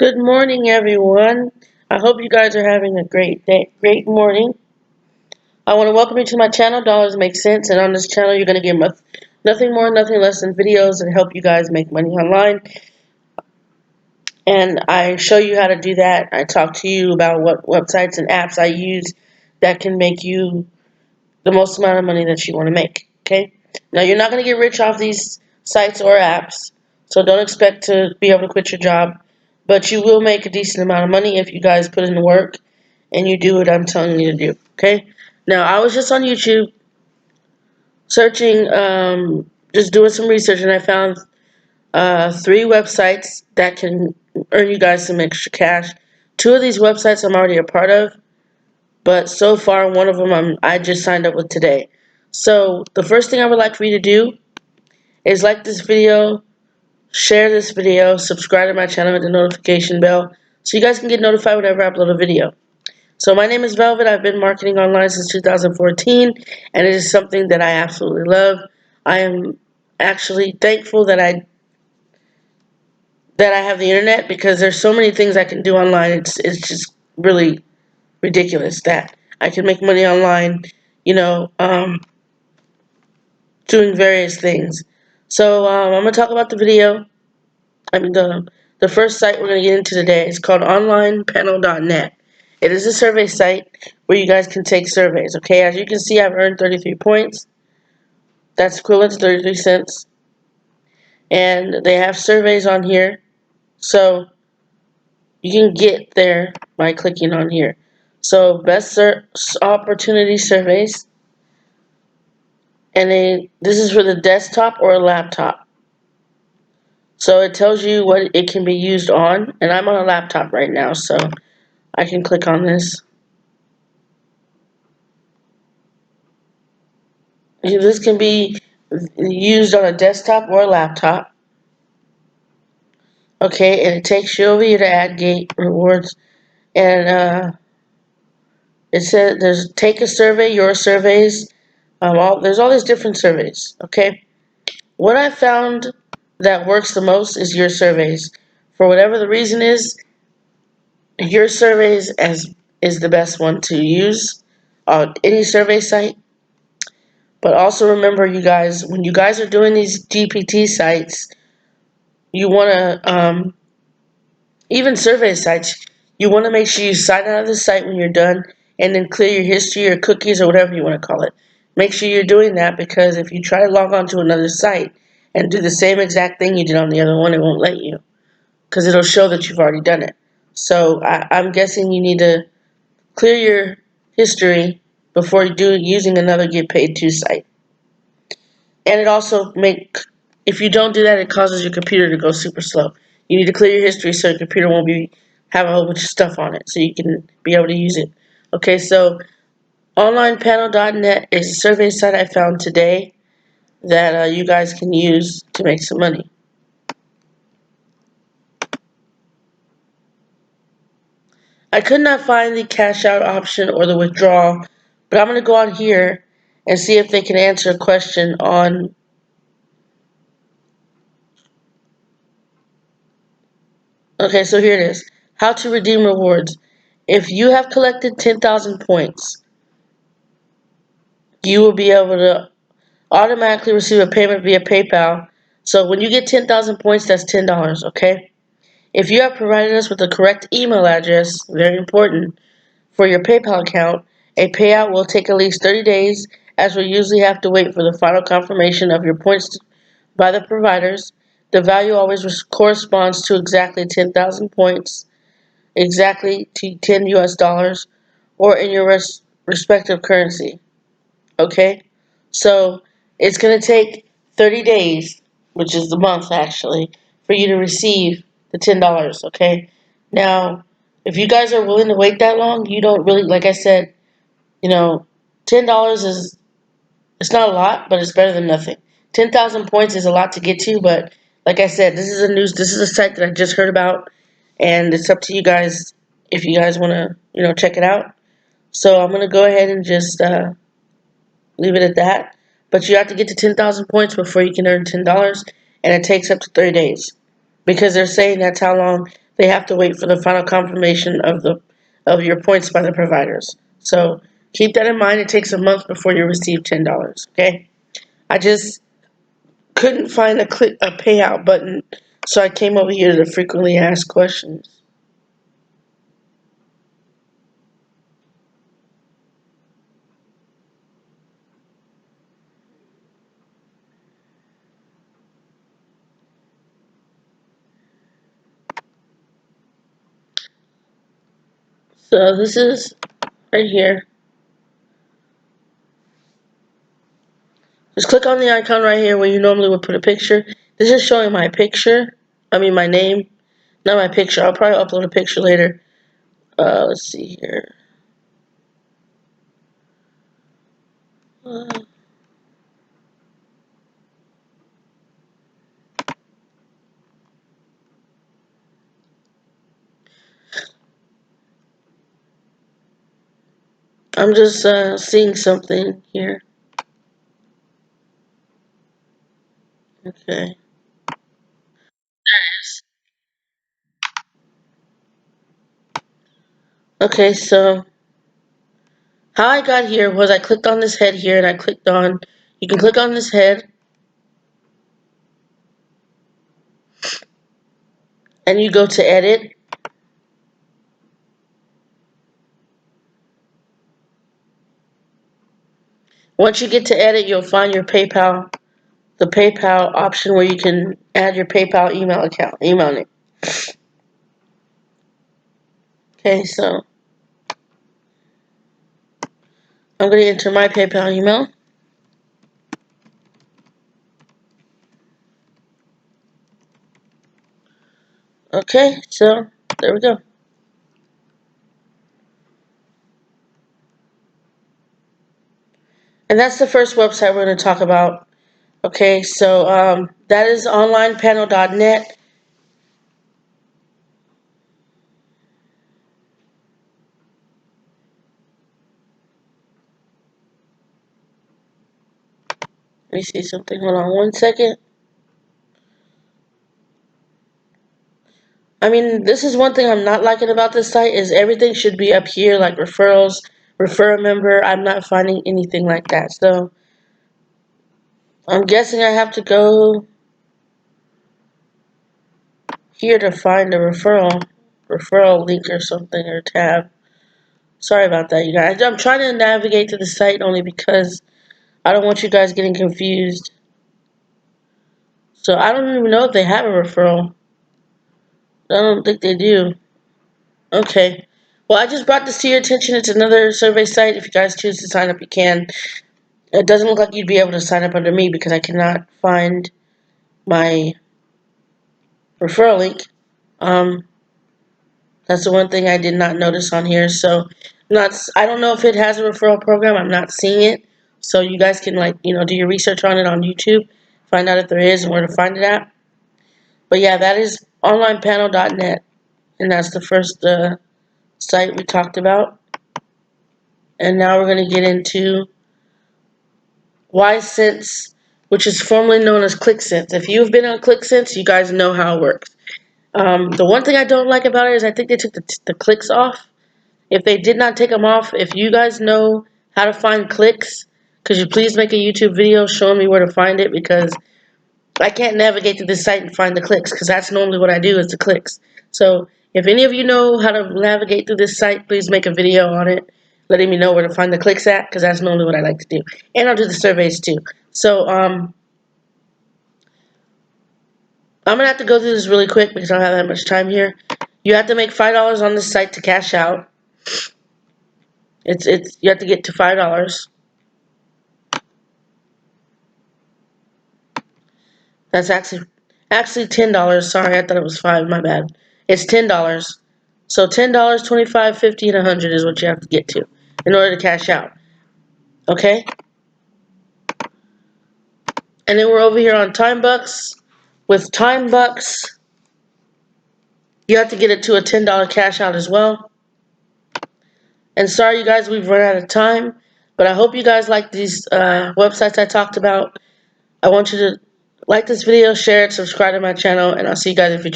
Good morning, everyone. I hope you guys are having a great day, great morning. I want to welcome you to my channel, Dollars Make Sense, and on this channel, you're going to get nothing more, nothing less than videos that help you guys make money online. And I show you how to do that. I talk to you about what websites and apps I use that can make you the most amount of money that you want to make. Okay? Now, you're not going to get rich off these sites or apps, so don't expect to be able to quit your job. But you will make a decent amount of money if you guys put in the work and you do what I'm telling you to do. Okay? Now, I was just on YouTube searching, just doing some research, and I found 3 websites that can earn you guys some extra cash. 2 of these websites I'm already a part of, but so far one of them I just signed up with today. So the first thing I would like for you to do is like this video, share this video, subscribe to my channel with the notification bell so you guys can get notified whenever I upload a video. So my name is Velvet. I've been marketing online since 2014, and it is something that I absolutely love. I am actually thankful that I have the internet because there's so many things I can do online. It's just really ridiculous that I can make money online, you know, doing various things. So I'm gonna talk about the video. I mean the first site we're gonna get into today is called onlinepanel.net. It is a survey site where you guys can take surveys. Okay, as you can see, I've earned 33 points. That's equivalent to 33 cents. And they have surveys on here, so you can get there by clicking on here. So best opportunity surveys, and this is for the desktop or a laptop. So it tells you what it can be used on, and I'm on a laptop right now, so I can click on this. This can be used on a desktop or a laptop. Okay, and it takes you over here to add gate rewards, and it says there's take a survey, your surveys. There's all these different surveys. Okay, what I found that works the most is your surveys. For whatever the reason is, your surveys is the best one to use on any survey site. But also remember, you guys, when you guys are doing these GPT sites, you want to, even survey sites, you want to make sure you sign out of the site when you're done and then clear your history or cookies or whatever you want to call it. Make sure you're doing that, because if you try to log on to another site and do the same exact thing you did on the other one, it won't let you, because it'll show that you've already done it. So I'm guessing you need to clear your history before using another get paid to site. And it also if you don't do that, it causes your computer to go super slow. You need to clear your history so your computer won't have a whole bunch of stuff on it, so you can be able to use it. Okay, so onlinepanel.net is a survey site I found today that you guys can use to make some money. I could not find the cash out option or the withdrawal, but I'm going to go on here and see if they can answer a question on. Okay, so here it is. How to redeem rewards. If you have collected 10,000 points, you will be able to automatically receive a payment via PayPal. So when you get 10,000 points, that's $10, okay? If you have provided us with the correct email address, very important, for your PayPal account, a payout will take at least 30 days, as we usually have to wait for the final confirmation of your points by the providers. The value always corresponds to exactly 10,000 points, exactly to 10 US dollars, or in your respective currency. Okay? So it's going to take 30 days, which is the month actually, for you to receive the $10. Okay? Now, if you guys are willing to wait that long, you don't really, like I said, $10 it's not a lot, but it's better than nothing. 10,000 points is a lot to get to, but like I said, this is a site that I just heard about, and it's up to you guys if you guys want to, check it out. So I'm going to go ahead and just leave it at that. But you have to get to 10,000 points before you can earn $10, and it takes up to 30 days, because they're saying that's how long they have to wait for the final confirmation of your points by the providers. So keep that in mind. It takes a month before you receive $10. Okay. I just couldn't find a payout button, so I came over here to frequently asked questions. So this is right here. Just click on the icon right here where you normally would put a picture. This is showing my picture. I mean my name, not my picture. I'll probably upload a picture later. Let's see here. I'm just seeing something here. Okay. Okay, so how I got here was I clicked on this head here and I clicked on, you can click on this head and you go to edit. Once you get to edit, you'll find your PayPal, the PayPal option where you can add your PayPal email name. Okay, so I'm going to enter my PayPal email. Okay, so there we go. And that's the first website we're going to talk about. Okay, so that is onlinepanel.net. Let me see something. Hold on 1 second. I mean, this is one thing I'm not liking about this site is everything should be up here, like referrals, refer a member. I'm not finding anything like that. So I'm guessing I have to go here to find a referral link or something or tab. Sorry about that, you guys. I'm trying to navigate to the site only because I don't want you guys getting confused. So I don't even know if they have a referral. I don't think they do. Okay. Well, I just brought this to your attention. It's another survey site. If you guys choose to sign up, you can. It doesn't look like you'd be able to sign up under me because I cannot find my referral link. Um, that's the one thing I did not notice on here. So, I don't know if it has a referral program. I'm not seeing it. So you guys can do your research on it on YouTube, find out if there is and where to find it at. But yeah, that is onlinepanel.net, and that's the first site we talked about. And now we're going to get into YSense, which is formerly known as ClickSense. If you've been on ClickSense, you guys know how it works. The one thing I don't like about it is I think they took the clicks off. If they did not take them off, if you guys know how to find clicks, could you please make a YouTube video showing me where to find it, because I can't navigate to this site and find the clicks, because that's normally what I do is the clicks. So if any of you know how to navigate through this site, please make a video on it, letting me know where to find the clicks at, because that's normally what I like to do. And I'll do the surveys too. So I'm going to have to go through this really quick because I don't have that much time here. You have to make $5 on this site to cash out. You have to get to $5. That's actually $10. Sorry, I thought it was 5. My bad. It's $10. So $10, 25, 50, and 100 is what you have to get to in order to cash out. Okay? And then we're over here on TimeBucks. With TimeBucks, you have to get it to a $10 cash out as well. And sorry, you guys, we've run out of time. But I hope you guys like these websites I talked about. I want you to like this video, share it, subscribe to my channel, and I'll see you guys in future.